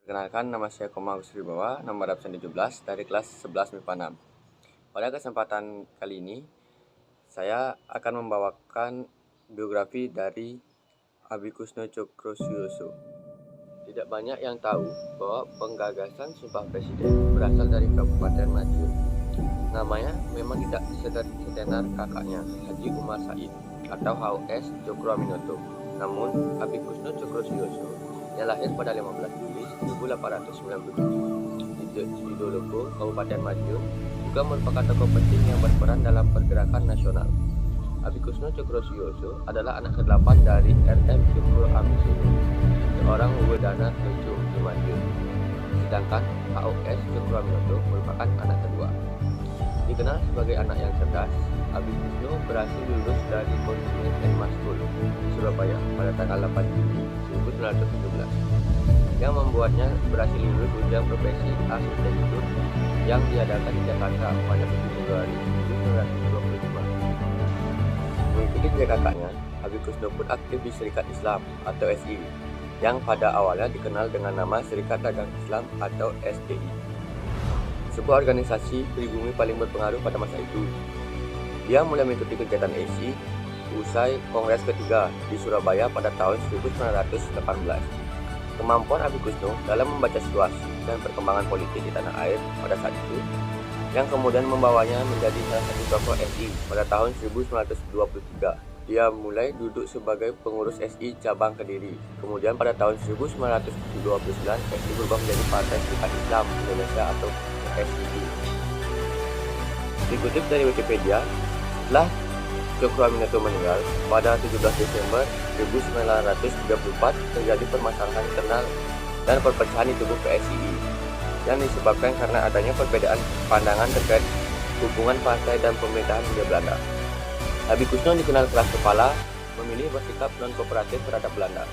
Perkenalkan, nama saya Koma Agus Wibawa, nomor absen 17 dari kelas 11 MIPA 6. Pada kesempatan kali ini, saya akan membawakan biografi dari Abikusno Cokrosiyoso. Tidak banyak yang tahu bahwa penggagasan Sumpah Presiden berasal dari Kabupaten Madiun. Namanya memang tidak setenar kakaknya, Haji Umar Said atau HUS Cokro Aminoto. Namun, Abikusno Cokrosiyoso yang lahir pada 15 Juli 1897 di Sidoloko, Kabupaten Madiun, juga merupakan tokoh penting yang berperan dalam pergerakan nasional. Abikusno Cokrosiyoso adalah anak ke-8 dari RM Cokro Aminoto, seorang wedana Tejo di Madiun. Sedangkan HUS Cokro Aminoto merupakan anak kedua. Dikenal sebagai anak yang cerdas, Abikusno berhasil lulus dari Konsumen Enmas School di Surabaya pada tanggal 8 Juli 1917, yang membuatnya berhasil lulus ujian profesi arsitektur yang diadakan di Jakarta pada 7 Februari 1925. Mengikuti jejak kakaknya, Abikusno pun aktif di Serikat Islam atau SI, yang pada awalnya dikenal dengan nama Serikat Dagang Islam atau SDI, sebuah organisasi pribumi paling berpengaruh pada masa itu. Dia mulai mengikuti kegiatan SI usai Kongres ketiga di Surabaya pada tahun 1918. Kemampuan Abikusno dalam membaca situasi dan perkembangan politik di tanah air pada saat itu, yang kemudian membawanya menjadi salah satu tokoh SI pada tahun 1923. Dia mulai duduk sebagai pengurus SI cabang Kediri. Kemudian pada tahun 1929, SI berubah menjadi Partai Serikat Islam Indonesia atau SII. Dikutip dari Wikipedia, setelah Cokro Aminoto meninggal pada 17 Desember 1934, terjadi permasalahan internal dan perpecahan di tubuh PSII yang disebabkan karena adanya perbedaan pandangan terkait hubungan partai dan pemerintahan Hindia Belanda. Abikusno dikenal keras kepala, memilih bersikap non-kooperatif terhadap Belanda.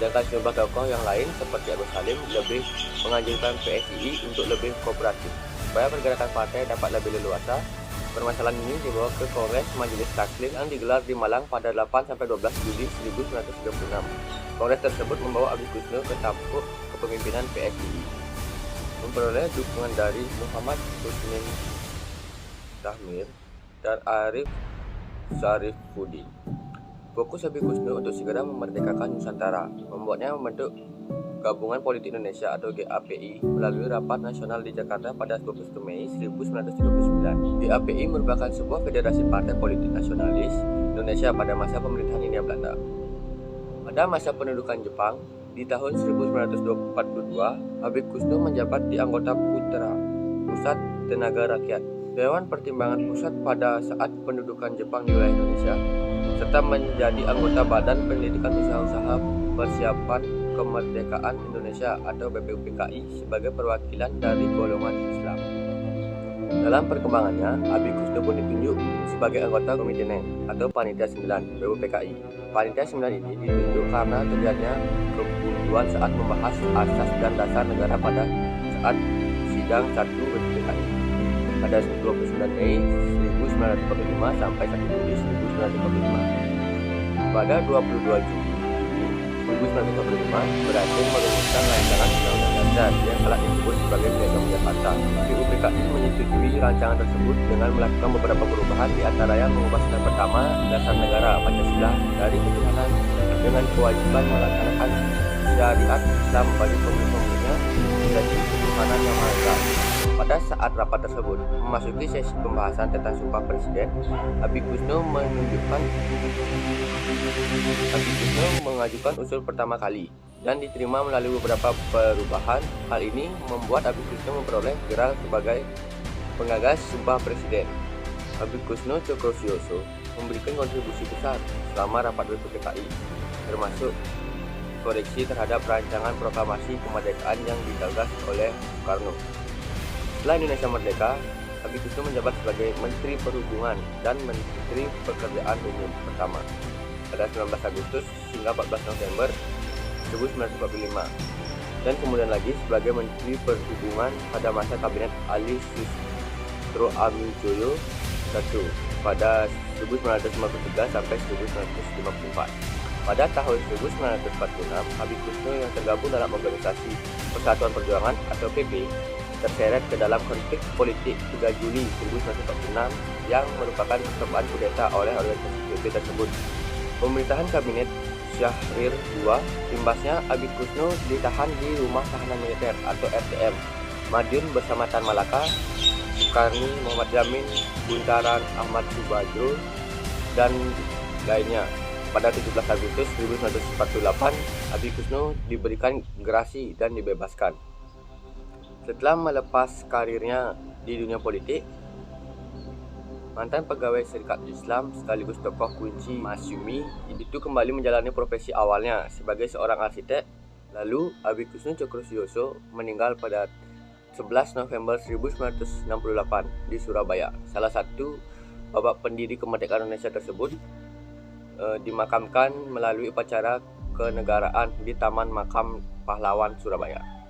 Sedangkan sejumlah tokoh yang lain seperti Agus Salim lebih menganjurkan PSII untuk lebih kooperatif supaya pergerakan partai dapat lebih leluasa. Permasalahan ini dibawa ke Kongres Majelis Taklim yang digelar di Malang pada 8-12 Juli 1936. Kongres tersebut membawa Abikusno ke tampuk kepemimpinan PSII, memperoleh dukungan dari Muhammad Husnin Tahmir dan Arif Syarifuddin. Fokus Abikusno untuk segera memerdekakan Nusantara membuatnya membentuk Gabungan Politik Indonesia atau GAPI melalui Rapat Nasional di Jakarta pada 21 Mei 1939. GAPI merupakan sebuah federasi partai politik nasionalis Indonesia pada masa pemerintahan Hindia Belanda. Pada masa pendudukan Jepang, di tahun 1942, Abikusno menjabat di anggota Putra, Pusat Tenaga Rakyat, Dewan Pertimbangan Pusat pada saat pendudukan Jepang di wilayah Indonesia, serta menjadi anggota Badan Penyelidikan Usaha-Usaha Persiapan Kemerdekaan Indonesia atau BPUPKI sebagai perwakilan dari golongan Islam. Dalam perkembangannya, Abikusno pun ditunjuk sebagai anggota Komite NEN atau Panitia 9 BPUPKI. Panitia 9 ini ditunjuk karena terjadinya kebuntuan saat membahas asas dan dasar negara pada saat sidang 1 BPUPKI pada 29 Mei 1945 sampai 1 Juli 1945. Pada 22 Juli 1945 berhasil merumuskan rancangan Undang-Undang Dasar yang telah disebut sebagai Piagam Jakarta. BPUPKI menyetujui rancangan tersebut dengan melakukan beberapa perubahan, di antaranya mengubah syarat pertama dasar negara Pancasila dari ketuhanan dengan kewajiban melaksanakan syariat Islam bagi pemimpin-pemimpinnya menjadi ketuhanan yang maha esa. Pada saat rapat tersebut memasuki sesi pembahasan tentang Sumpah Presiden, Abikusno mengajukan usul pertama kali dan diterima melalui beberapa perubahan. Hal ini membuat Abikusno memperoleh gelar sebagai penggagas Sumpah Presiden. Abikusno Cokrosiyoso memberikan kontribusi besar selama rapat BPUPKI, termasuk koreksi terhadap rancangan proklamasi kemerdekaan yang digagas oleh Soekarno. Setelah Indonesia merdeka, Abikusno menjabat sebagai Menteri Perhubungan dan Menteri Pekerjaan Umum pertama pada 19 Agustus hingga 14 November 1945, dan kemudian lagi sebagai Menteri Perhubungan pada masa Kabinet Ali Susilo Amidjojo I pada 1953 sampai 1954. Pada tahun 1946, Abikusno yang tergabung dalam organisasi Persatuan Perjuangan atau PP terseret ke dalam konflik politik 3 Juli 1946 yang merupakan percobaan kudeta oleh organisasi PP tersebut. Pemerintahan Kabinet Syahrir II, imbasnya Abid Kusno ditahan di Rumah Tahanan Militer atau RTM Madiun bersama Tan Malaka, Sukarni, Muhammad Jamin, Buntaran, Ahmad Subadro, dan lainnya. Pada 17 Agustus 1948, Abid Kusno diberikan gerasi dan dibebaskan. Setelah melepas karirnya di dunia politik, mantan pegawai Serikat Islam sekaligus tokoh kunci Masyumi itu kembali menjalani profesi awalnya sebagai seorang arsitek. Lalu Abid Kusno Cokrosuyoso meninggal pada 11 November 1968 di Surabaya. Salah satu babak pendiri kemerdekaan Indonesia tersebut dimakamkan melalui upacara kenegaraan di Taman Makam Pahlawan Surabaya.